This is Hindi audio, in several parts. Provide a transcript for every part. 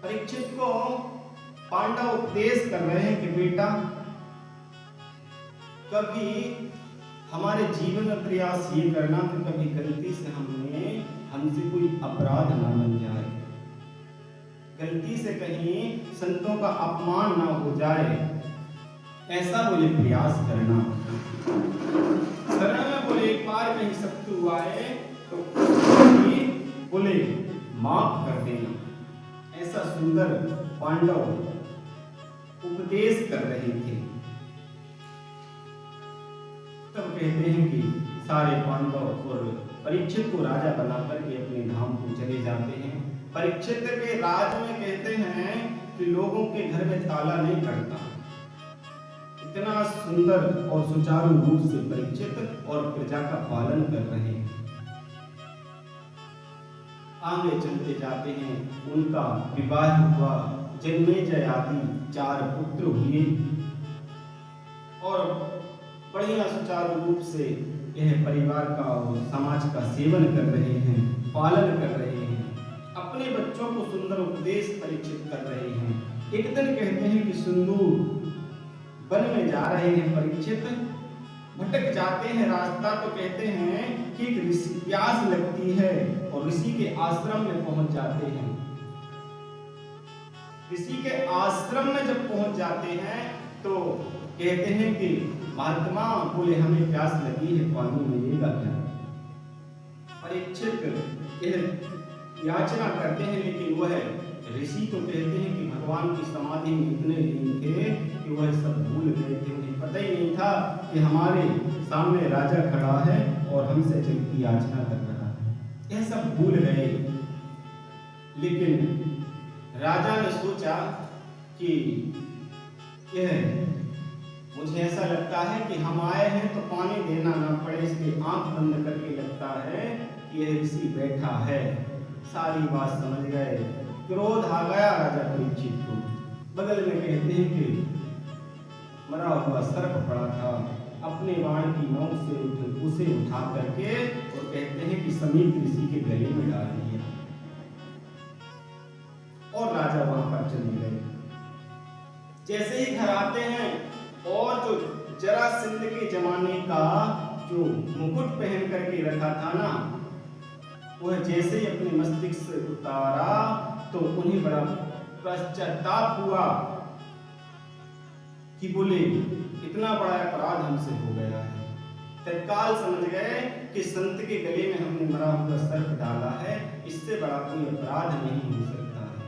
परीक्षित को पांडव उपदेश कर रहे हैं कि बेटा, कभी हमारे जीवन में प्रयास ये करना कि कभी गलती से हमसे कोई अपराध ना बन जाए, गलती से कहीं संतों का अपमान ना हो जाए, ऐसा बोले प्रयास करना। शरण में बोले एक बार कहीं शत्रु हुआ है तो बोले माफ कर देना। ऐसा सुंदर पांडव उपदेश कर रहे थे। तब कहते हैं कि सारे पांडव और परीक्षित को राजा बनाकर के अपने धाम को चले जाते हैं। परीक्षित के राज में कहते हैं कि लोगों के घर में ताला नहीं पड़ता। इतना सुंदर और सुचारू रूप से परीक्षित और प्रजा का पालन कर रहे हैं। आगे चलते जाते हैं, उनका विवाह हुआ, जन्मेजय आदि 4 पुत्र हुए और बढ़िया सुचारू रूप से यह परिवार का और समाज का सेवन कर रहे हैं, पालन कर रहे हैं, अपने बच्चों को सुंदर उपदेश परीक्षित कर रहे हैं। एक दिन कहते हैं कि सिंदूर वन में जा रहे हैं परीक्षित, भटक जाते हैं रास्ता, तो कहते हैं कि एक ऋषि प्यास लगती है और ऋषि के आश्रम में पहुंच जाते हैं। ऋषि के आश्रम में जब पहुंच जाते हैं तो कहते हैं कि महात्मा बोले हमें प्यास लगी है, पानी मिलेगा क्या? परीक्षित याचना करते हैं, लेकिन वह ऋषि तो कहते हैं कि भगवान की समाधि में इतने लीन थे कि वह सब भूल गए थे। उन्हें पता ही नहीं था कि हमारे सामने राजा खड़ा है और हमसे जल की याचना कर रहा है। यह सब भूल गए। लेकिन राजा ने सोचा कि यह मुझे ऐसा लगता है कि हम आए हैं तो पानी देना ना पड़े, इसलिए आंख बंद करके लगता है कि यह ऋषि बैठा है। सारी बात समझ गए, क्रोध आ गया राजा परीक्षित को। बगल में कहते हैं कि मरा हुआ सर्प पड़ा था, अपने बाण की नोक से उसे उठा करके और कहते हैं कि समीप ऋषि के गले में डाल दिया और राजा वहां पर चले गए। जैसे ही घर आते हैं और जो जरासंध के जमाने का जो मुकुट पहन करके रखा था ना, वह जैसे ही अपने मस्तिष्क से उतारा तो उन्हें बड़ा पश्चाताप हुआ कि बोले इतना बड़ा अपराध हमसे हो गया है। तत्काल समझ गए कि संत के गले में हमने मरा हुआ सर्प डाला है, इससे बड़ा कोई अपराध नहीं हो सकता है।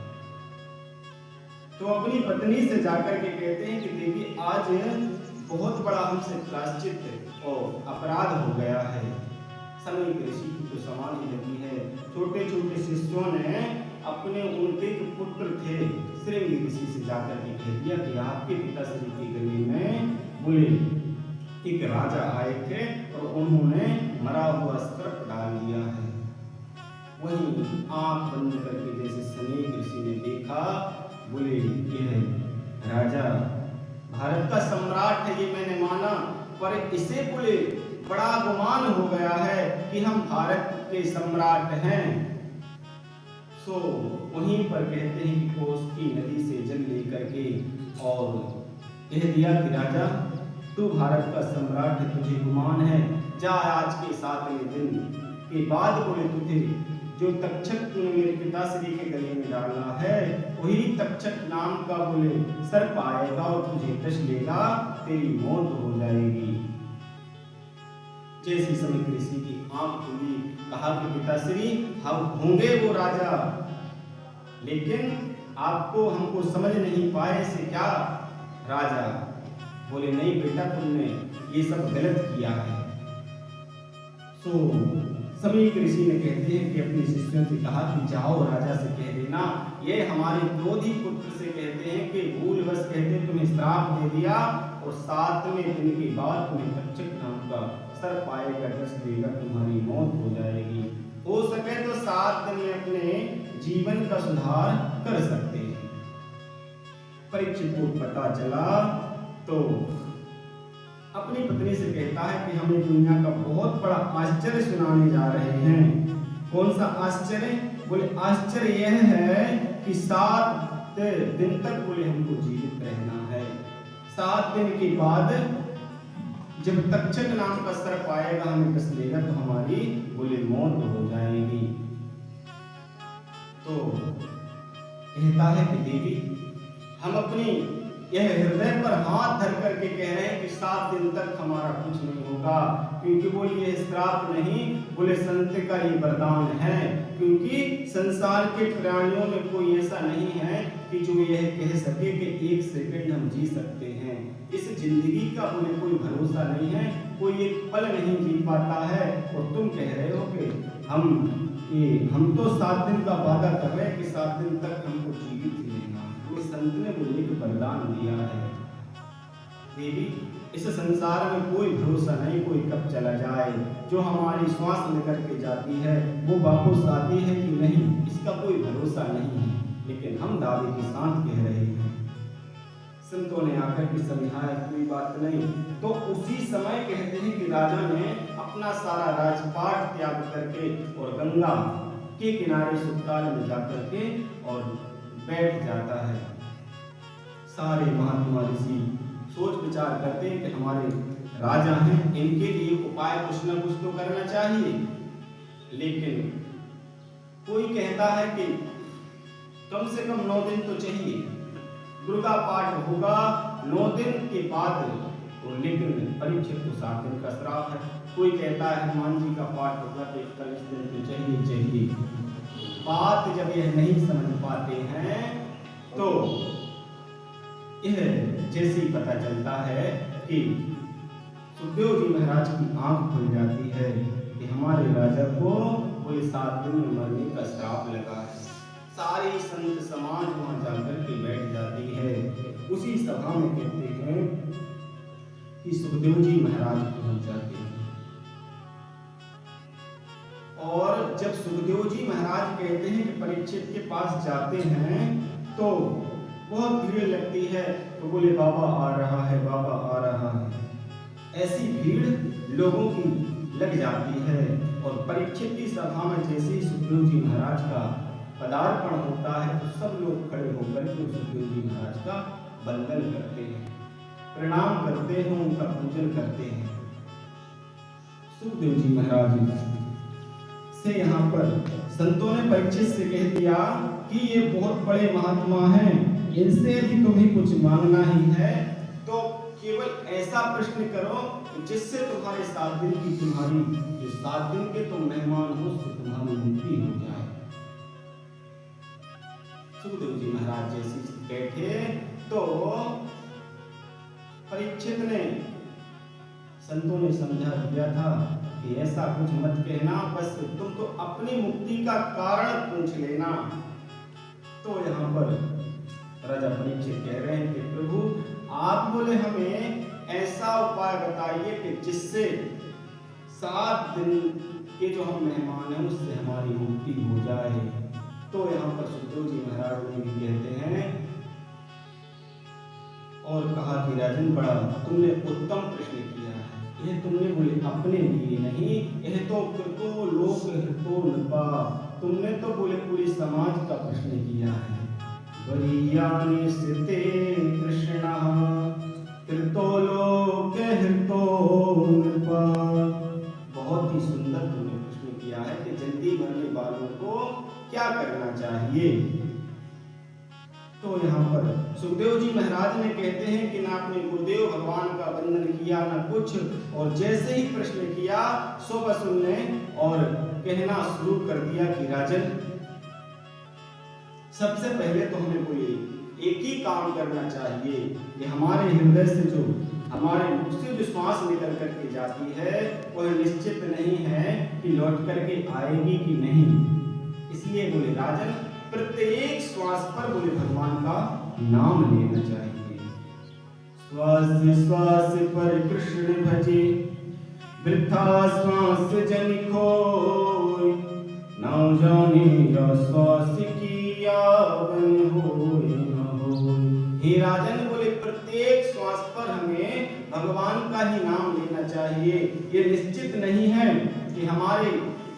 तो अपनी पत्नी से जाकर के कहते हैं कि देवी आज बहुत बड़ा हमसे प्रायश्चित और अपराध हो गया है। समय ऋषि की तो समाधि लगी है। छोटे छोटे शिष्यों ने अपने उनके पुत्र थे श्रृंगी ऋषि से जाकर के कह दिया कि आपके पिताश्री के गले में बोले एक राजा आए थे और उन्होंने मरा हुआ सर्प डाल दिया है। वहीं आंख बंद करके जैसे सनेक ऋषि ने देखा, बोले यह राजा भारत का सम्राट है, ये मैंने माना, पर इसे बोले बड़ा गुमान हो गया है कि हम भारत के सम्राट हैं। सो वहीं पर कहते हैं कि कोसी नदी से जल लेकर के और कह दिया कि राजा तू भारत का सम्राट है, तुझे गुमान है, जा आज के 7वें दिन के बाद बोले तुझे जो तक्षक तूने मेरे पिताश्री के गले में डालना है वही तक्षक नाम का बोले सर्प आएगा और तुझे डस लेगा, तेरी मौत हो जाएगी। जैसी समय ऋषि की आंख खुली, कहा कि पिताश्री हम होंगे वो राजा, लेकिन आपको हमको समझ नहीं पाए से क्या? राजा बोले नहीं बेटा, तुमने ये सब गलत किया है। सो समीक ऋषि ने कहते हैं कि अपने शिष्यों से कहा कि जाओ राजा से कह देना, ये हमारे क्रोधी पुत्र से कहते हैं कि भूलवश कहते तुम्हें श्राप दे दिया और 7वें दिन के बाद तुम्हें तक्षक नाम का सर्प आएगा, डस देगा, तुम्हारी मौत हो जाएगी। हो सके तो 7 दिन में अपने जीवन का सुधार कर सकते हैं। परीक्षित को पता चला तो अपनी पत्नी से कहता है कि हमें दुनिया का बहुत बड़ा आश्चर्य सुनाने जा रहे हैं। कौन सा आश्चर्य? बोले आश्चर्य यह है कि 7 दिन तक बोले हमको जीवित रहना है। 7 दिन के बाद जब तक्षक नाम का सर्प आएगा, हमें कस लेगा, तो हमारी बोले मौत हो जाएगी। तो कहता है कि देवी, हम अपनी यह हृदय पर हाथ धर करके कह रहे हैं कि 7 दिन तक हमारा कुछ नहीं होगा, क्योंकि बोले ये श्राप नहीं, बोले संत का ये वरदान है। क्योंकि संसार के प्राणियों में कोई ऐसा नहीं है कि जो यह कह सके कि 1 सेकंड हम जी सकते हैं। इस जिंदगी का बोले कोई भरोसा नहीं है, कोई एक पल नहीं जी पाता है। और तुम कह रहे हो कि हम तो 7 दिन का वादा कर रहे हैं कि 7 दिन तक हमको जीवित ही रहना। तो संत ने बोले एक वरदान दिया है, देवी इस संसार में कोई भरोसा नहीं, कोई कब चला जाए। जो हमारी श्वास लेकर के जाती है वो वापस आती है कि नहीं, इसका कोई भरोसा नहीं है। लेकिन हम दावे के साथ कह रहे हैं। संतों ने आकर के समझाया कोई बात नहीं। तो उसी समय कहते हैं कि राजा ने अपना सारा राजपाट त्याग करके और गंगा के किनारे सुखताल में जाकर के और बैठ जाता है। सारे महात्मा ऋषि सोच विचार करते हैं कि हमारे राजा हैं, इनके लिए उपाय कुछ न कुछ तो करना चाहिए। लेकिन कोई कहता है कि कम से कम 9 दिन तो चाहिए, दुर्गा पाठ होगा 9 दिन के बाद। तो लेकिन परीक्षित को 7 दिन का श्राप है। कोई कहता है हनुमान जी का पाठ होगा तो 41 दिन तो चाहिए। बात जब यह नहीं समझ पाते हैं तो यह जैसे ही पता चलता है कि सुखदेव जी महाराज की आंख खुल जाती है कि हमारे राजा को कोई 7 दिन में मरने का श्राप लगा है। सारी संत समाज वहां जाकर के बैठ जाती है। उसी सभा में कहते हैं कि सुखदेव जी महाराज पहुंच जाते हैं। और जब सुखदेव जी महाराज कहते हैं कि परीक्षित के पास जाते हैं तो बहुत भीड़ लगती है। तो बोले बाबा आ रहा है, बाबा आ रहा है। ऐसी भीड़ लोगों की लग जाती है। और परीक्षित की सभा में जैसे ही सुखदेव जी महाराज का पदार्पण होता है तो सब लोग खड़े होकर के सुखदेव जी महाराज का वंदन करते हैं, प्रणाम करते हैं, उनका पूजन करते हैं। सुखदेव जी महाराज से यहाँ पर संतों ने परीक्षित से कह दिया कि ये बहुत बड़े महात्मा हैं, इनसे यदि तुम्हें कुछ मांगना ही है तो केवल ऐसा प्रश्न करो जिससे तुम्हारे 7 दिन की तुम्हारी जो 7 दिन के तुम मेहमान हो उससे तुम्हारी मुक्ति हो जाए। सुखदेव जी महाराज जैसे बैठे तो परीक्षित ने संतों ने समझा दिया था कि ऐसा कुछ मत कहना, बस तुम तो अपनी मुक्ति का कारण पूछ लेना। तो यहाँ पर राजा परीक्षित कह रहे हैं कि प्रभु आप बोले हमें ऐसा उपाय बताइए कि जिससे 7 दिन के जो हम मेहमान हैं उससे हमारी मुक्ति हो जाए। तो यहाँ पर सुखदेव जी महाराज ने भी कहते हैं और कहा कि राजन बड़ा तुमने उत्तम प्रश्न किया है। यह तुमने बोले अपने लिए नहीं, यह तो कृतो लोक हितो नृपा, तुमने तो बोले पूरी समाज का प्रश्न किया है। वरीयानि स्थिते कृष्णः कृतो लोक हितो नृपा। बहुत ही सुंदर तुमने प्रश्न किया है कि जल्दी मरने वालों को क्या करना चाहिए। तो यहाँ पर सुखदेव जी महाराज ने कहते हैं कि ना अपने गुरुदेव भगवान का वंदन किया ना कुछ, और जैसे ही प्रश्न किया सो बस उनने और कहना शुरू कर दिया कि राजन सबसे पहले तो हमें बोले एक ही काम करना चाहिए कि हमारे हृदय से जो हमारे मुख से जो श्वास निकल करके जाती है वह निश्चित नहीं है कि लौट करके आएगी कि नहीं। इसलिए बोले राजन प्रत्येक श्वास पर बोले भगवान का नाम लेना चाहिए। श्वास श्वास पर कृष्ण भजे वृथा श्वास जन खोय, ना जाने या श्वास की यावन होय न होय। हे राजन बोले प्रत्येक श्वास पर हमें भगवान का ही नाम लेना चाहिए। ये निश्चित नहीं है कि हमारे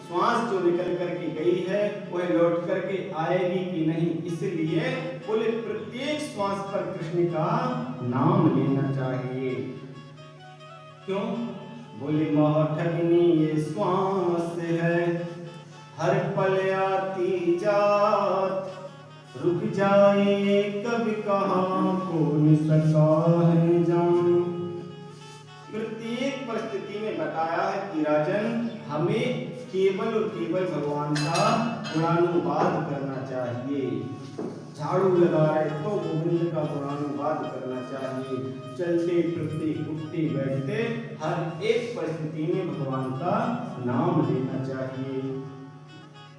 श्वास जो निकल करके गई है वह लौट करके आएगी कि नहीं, इसलिए बोले प्रत्येक श्वास पर कृष्ण का नाम लेना चाहिए। क्यों? बोले महठगनी ये श्वास है, हर पल आती जात, रुक जाए कभी कहाँ कौन सका है जान। प्रत्येक परिस्थिति में बताया है कि राजन हमें केवल और केवल भगवान का गुणानुवाद करना चाहिए। झाड़ू लगा रहे तो गोविंद का गुणानुवाद करना चाहिए। चलते फिरते उठते बैठते हर एक परिस्थिति में भगवान का नाम लेना चाहिए।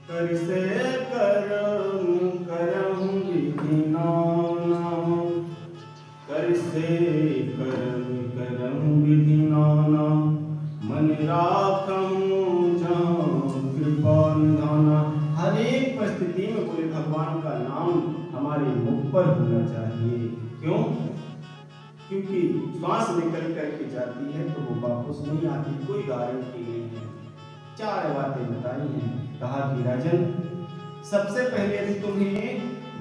कर से करम करम विधि नाना, कर से करम करम विधि नाना, मन राखऊं जहाँ कृपा निधाना। हर एक परिस्थिति में बोले भगवान का नाम हमारे मुख पर होना चाहिए। क्यों? क्योंकि श्वास निकल करके जाती है तो वो वापस नहीं आती, कोई गारंटी नहीं है। 4 बातें बताई हैं। कहा कि राजन सबसे पहले यदि तुम्हें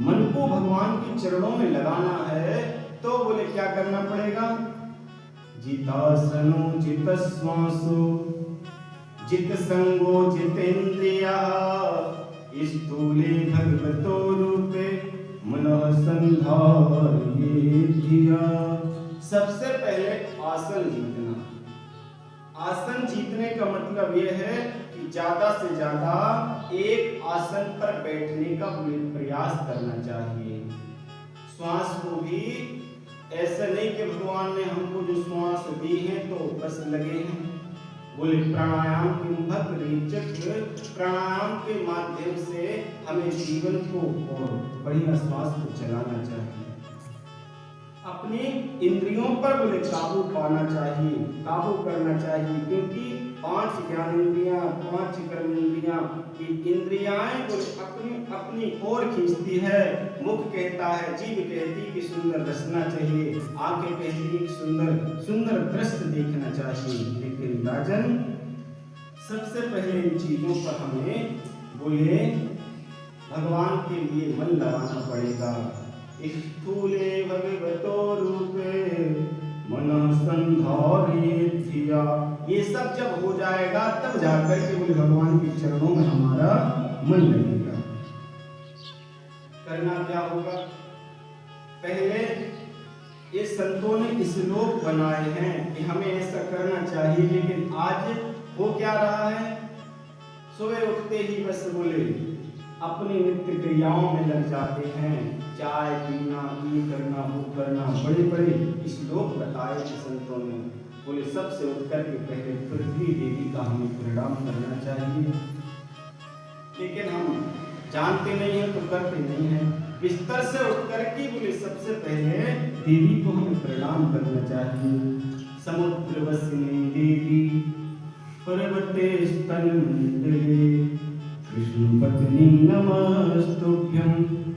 मन को भगवान के चरणों में लगाना है तो बोले क्या करना पड़ेगा? जितासनो जित श्वासो जित संगो जितेन्द्रिया, स्थूले भगवतो रूपे मनः संधारये धिया। सबसे पहले आसन जीतना। आसन जीतने का मतलब यह है कि ज्यादा से ज्यादा एक आसन पर बैठने का प्रयास करना चाहिए। श्वास को भी ऐसा नहीं कि भगवान ने हमको जो श्वास दी है तो बस लगे हैं। बोले प्राणायाम प्राणायाम के माध्यम से हमें जीवन को और बढ़िया श्वास को चलाना चाहिए। अपनी इंद्रियों पर बोले काबू पाना चाहिए, काबू करना चाहिए, क्योंकि 5 ज्ञानेंद्रियां 5 कर्मेंद्रियां की इंद्रियाएं बोले अपनी ओर खींचती है। मुख कहता है, जीभ कहती कि सुंदर रसना चाहिए, आंखें कहती कि सुंदर सुंदर दृश्य देखना चाहिए। लेकिन राजन सबसे पहले इन चीजों पर हमें बोले भगवान के लिए मन लगाना पड़ेगा। स्थूले भगवतो रूपे मनः संधारये धिया। ये सब जब हो जाएगा तब जाकर के बोले भगवान के चरणों में हमारा मन लगेगा। करना क्या होगा? पहले ये संतों ने श्लोक बनाए हैं कि हमें ऐसा करना चाहिए, लेकिन आज हो क्या रहा है? सुबह उठते ही बस बोले अपनी नित्य क्रियाओं में लग जाते हैं। चाय पीना, ये करना, वो करना, बड़े बड़े श्लोक बताए थे संतों ने। बोले सबसे उठकर के पहले पृथ्वी देवी का हमें प्रणाम करना चाहिए, लेकिन हम जानते नहीं हैं तो करते नहीं हैं। बिस्तर से उठकर के बोले सबसे पहले देवी को हमें प्रणाम करना चाहिए। समुद्रवसिनी देवी पर्वते स्तनमंडले, विष्णु पत्नी नमस्तुभ्यं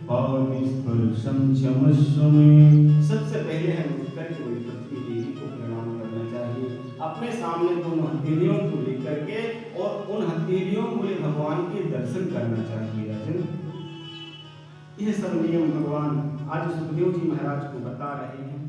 पादस्पर्शं क्षमस्व मे। सबसे पहले हम उठकर के बोले पृथ्वी देवी को प्रणाम करना चाहिए। अपने सामने दोनों हथेलियों को लेकर के और उन हथेलियों को ले भगवान के दर्शन करना चाहिए। राजन यह सब नियम भगवान आज सुखदेव जी महाराज को बता रहे हैं।